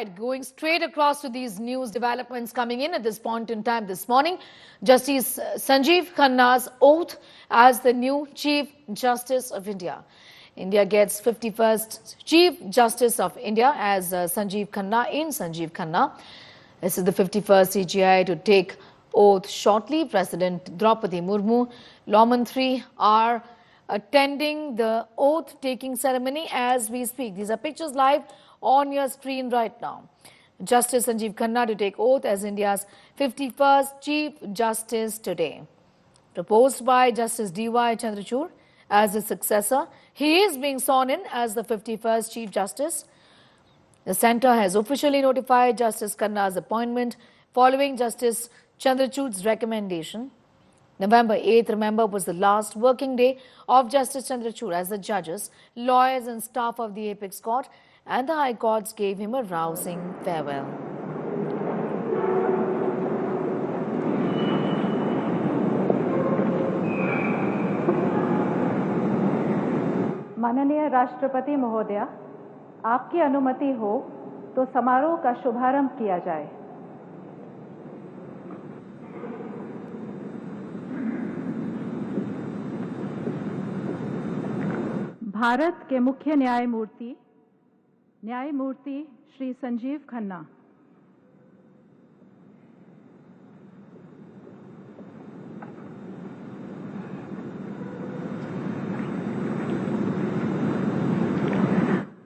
right, going straight across to these news developments coming in at this point in time this morning. Justice Sanjiv Khanna's oath as the new Chief Justice of India. India gets 51st Chief Justice of India as Sanjiv Khanna. This is the 51st CJI to take oath shortly. President Draupadi Murmu, Lawmantri are attending the oath-taking ceremony as we speak. These are pictures live on your screen right now. Justice Sanjiv Khanna to take oath as India's 51st Chief Justice today. Proposed by Justice D.Y. Chandrachud as his successor, he is being sworn in as the 51st Chief Justice. The centre has officially notified Justice Khanna's appointment following Justice Chandrachud's recommendation. November 8th, remember, was the last working day of Justice Chandrachud as the judges, lawyers and staff of the Apex Court and the High Courts gave him a rousing farewell. माननीय राष्ट्रपति महोदया, आपकी अनुमति हो तो समारोह का शुभारंभ किया जाए। भारत के मुख्य न्यायमूर्ति Shri Sanjeev Khanna.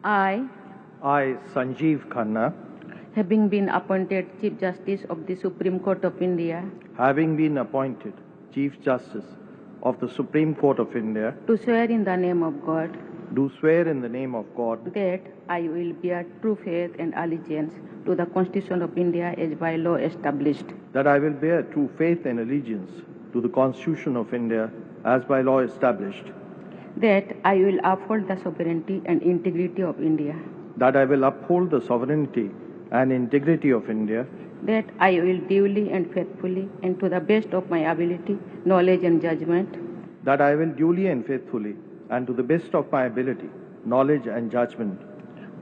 I, Sanjiv Khanna, having been appointed Chief Justice of the Supreme Court of India, having been appointed Chief Justice of the Supreme Court of India, do swear in the name of God do swear in the name of God that I will bear true faith and allegiance to the Constitution of India as by law established, that I will bear true faith and allegiance to the Constitution of India as by law established, that I will uphold the sovereignty and integrity of India, that I will uphold the sovereignty and integrity of India, that I will duly and faithfully and to the best of my ability, knowledge and judgment, that I will duly and faithfully and to the best of my ability, knowledge and judgment,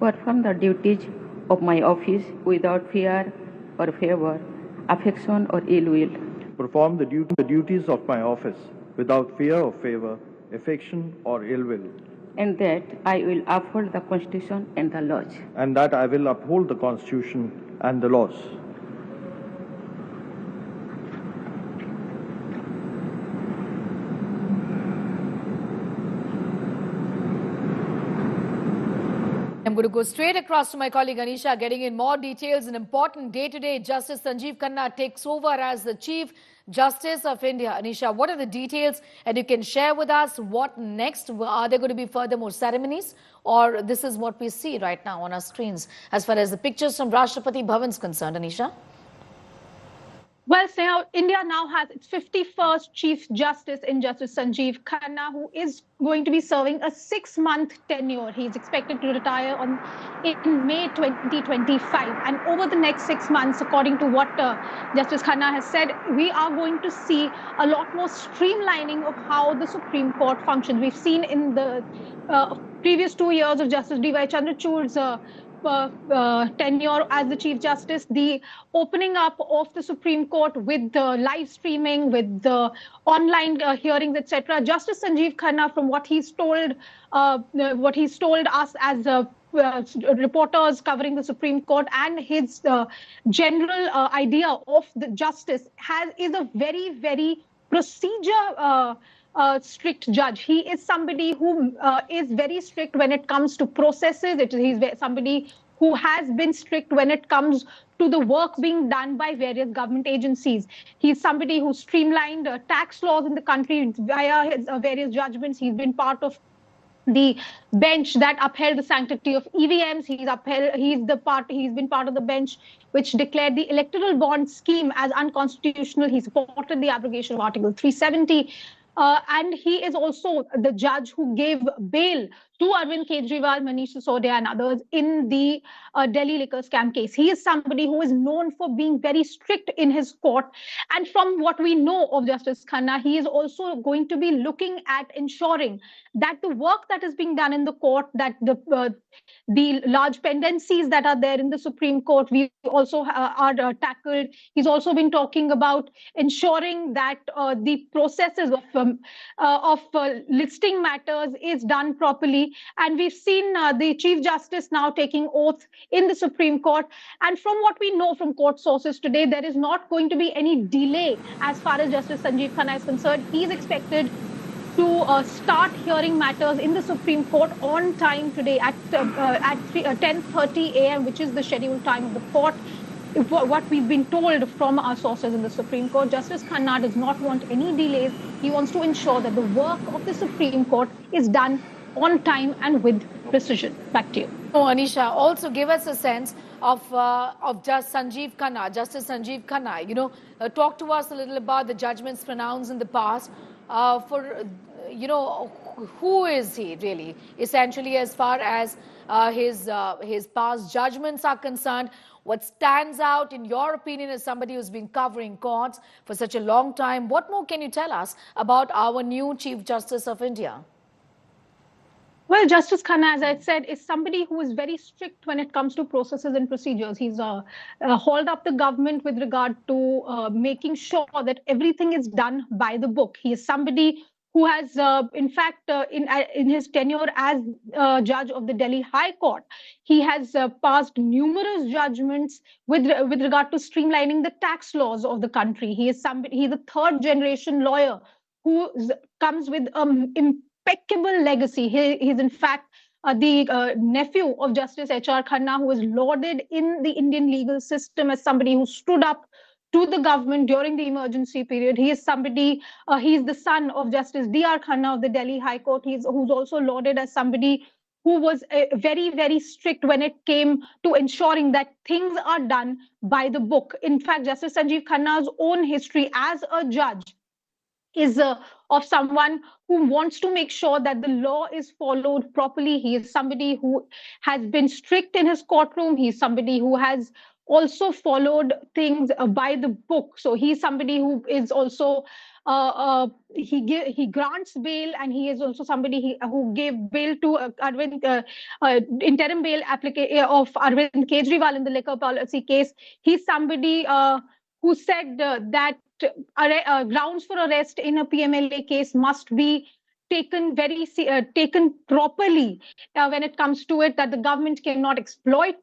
perform the duties of my office without fear or favor, affection or ill will, perform the duties of my office without fear or favor, affection or ill will, and that I will uphold the Constitution and the laws. And that I will uphold the Constitution and the laws. I'm going to go straight across to my colleague Anisha, getting in more details. An important day today. Justice Sanjiv Khanna takes over as the Chief Justice of India. Anisha, what are the details? And you can share with us what next? Are there going to be further more ceremonies? Or this is what we see right now on our screens as far as the pictures from Rashtrapati Bhavan is concerned, Anisha? Well, Sneha, India now has its 51st Chief Justice in Justice Sanjiv Khanna, who is going to be serving a 6-month tenure. He is expected to retire in May 2025. And over the next 6 months, according to what Justice Khanna has said, we are going to see a lot more streamlining of how the Supreme Court functions. We've seen in the previous 2 years of Justice D.Y. Chandrachud's tenure as the Chief Justice, the opening up of the Supreme Court with the live streaming, with the online hearings, etc. Justice Sanjiv Khanna, from what he's told us as reporters covering the Supreme Court, and his general idea of the justice is a very, very procedure strict judge. He is somebody who is very strict when it comes to processes. He's somebody who has been strict when it comes to the work being done by various government agencies. He's somebody who streamlined tax laws in the country via his various judgments. He's been part of the bench that upheld the sanctity of EVMs. He's been part of the bench which declared the electoral bond scheme as unconstitutional. He supported the abrogation of Article 370. And he is also the judge who gave bail to Arvind Kejriwal, Manish Sisodia and others in the Delhi liquor scam case. He is somebody who is known for being very strict in his court. And from what we know of Justice Khanna, he is also going to be looking at ensuring that the work that is being done in the court, that the large pendencies that are there in the Supreme Court, we also are tackled. He's also been talking about ensuring that the processes of listing matters is done properly. And we've seen the Chief Justice now taking oath in the Supreme Court. And from what we know from court sources today, there is not going to be any delay as far as Justice Sanjiv Khanna is concerned. He is expected to start hearing matters in the Supreme Court on time today at 10:30 a.m., which is the scheduled time of the court. What we've been told from our sources in the Supreme Court, Justice Khanna does not want any delays. He wants to ensure that the work of the Supreme Court is done on time and with precision. Back to you. Oh, Anisha, also give us a sense of Justice Sanjiv Khanna. You know, talk to us a little about the judgments pronounced in the past. Who is he really? Essentially, as far as his past judgments are concerned, what stands out in your opinion as somebody who's been covering courts for such a long time? What more can you tell us about our new Chief Justice of India? Well, Justice Khanna, as I said, is somebody who is very strict when it comes to processes and procedures. He's hauled up the government with regard to making sure that everything is done by the book. He is somebody who has, in fact, in his tenure as judge of the Delhi High Court, he has passed numerous judgments with regard to streamlining the tax laws of the country. He's a third-generation lawyer who comes with impeccable legacy. He's in fact the nephew of Justice H.R. Khanna, who is lauded in the Indian legal system as somebody who stood up to the government during the emergency period. He is somebody, he's the son of Justice D.Y Khanna of the Delhi High Court. Who's also lauded as somebody who was very, very strict when it came to ensuring that things are done by the book. In fact, Justice Sanjiv Khanna's own history as a judge is of someone who wants to make sure that the law is followed properly. He is somebody who has been strict in his courtroom. He's somebody who has also followed things by the book. So he's somebody who is also he grants bail, and he is also somebody who gave bail to interim bail application of Arvind Kejriwal in the liquor policy case. He's somebody who said that grounds for arrest in a PMLA case must be taken properly when it comes to it, that the government cannot exploit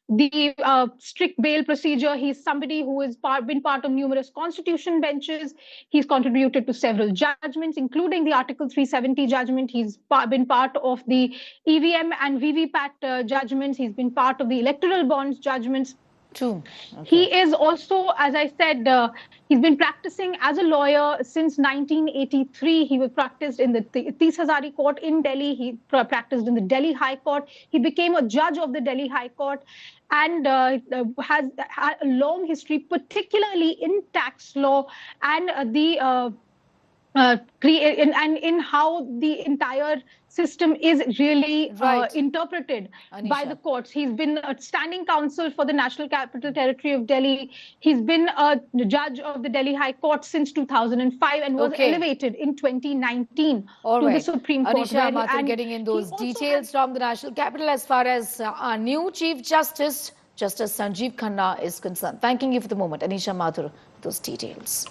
the strict bail procedure. He's somebody who has been part of numerous constitution benches. He's contributed to several judgments, including the Article 370 judgment. He's been part of the EVM and VVPAT judgments. He's been part of the electoral bonds judgments. True. Okay. He is also, as I said, he's been practicing as a lawyer since 1983. He was practiced in the 30 Hazari Court in Delhi. He practiced in the Delhi High Court. He became a judge of the Delhi High Court and has had a long history, particularly in tax law and in how the entire system is really interpreted by the courts. He's been a standing counsel for the National Capital Territory of Delhi. He's been a judge of the Delhi High Court since 2005 and was elevated in 2019 to the Supreme Court. Anisha, getting in those details from the National Capital as far as our new Chief Justice, Justice Sanjiv Khanna, is concerned. Thanking you for the moment, Anisha Mathur, for those details.